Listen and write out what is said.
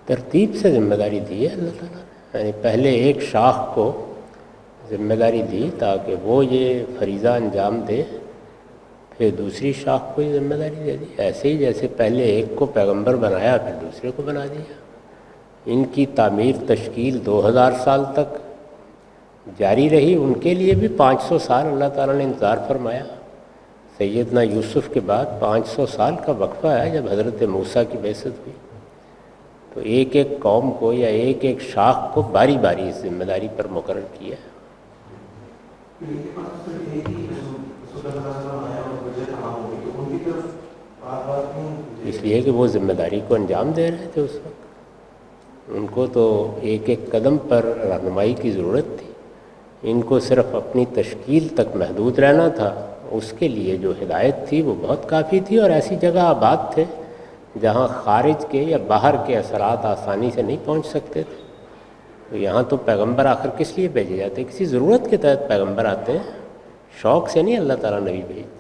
ترتیب سے ذمہ داری دی ہے اللہ تعالیٰ نے، یعنی پہلے ایک شاخ کو ذمہ داری دی تاکہ وہ یہ فریضہ انجام دے، پھر دوسری شاخ کو یہ ذمہ داری دے دی. ایسے ہی جیسے پہلے ایک کو پیغمبر بنایا پھر دوسرے کو بنا دیا. ان کی تعمیر تشکیل 2000 سال تک جاری رہی، ان کے لیے بھی 500 سال اللہ تعالیٰ نے انتظار فرمایا. سیدنا یوسف کے بعد 500 سال کا وقفہ ہے جب حضرت موسیٰ کی بعثت ہوئی. تو ایک ایک قوم کو یا ایک ایک شاخ کو باری باری اس ذمہ داری پر مقرر کیا. اس لیے کہ وہ ذمہ داری کو انجام دے رہے تھے اس وقت، ان کو تو ایک ایک قدم پر رہنمائی کی ضرورت تھی. ان کو صرف اپنی تشکیل تک محدود رہنا تھا، اس کے لیے جو ہدایت تھی وہ بہت کافی تھی. اور ایسی جگہ آباد تھے جہاں خارج کے یا باہر کے اثرات آسانی سے نہیں پہنچ سکتے تھے. تو یہاں تو پیغمبر آخر کس لیے بھیجے جاتے؟ کسی ضرورت کے تحت پیغمبر آتے ہیں، شوق سے نہیں اللہ تعالیٰ نبی بھیجتے.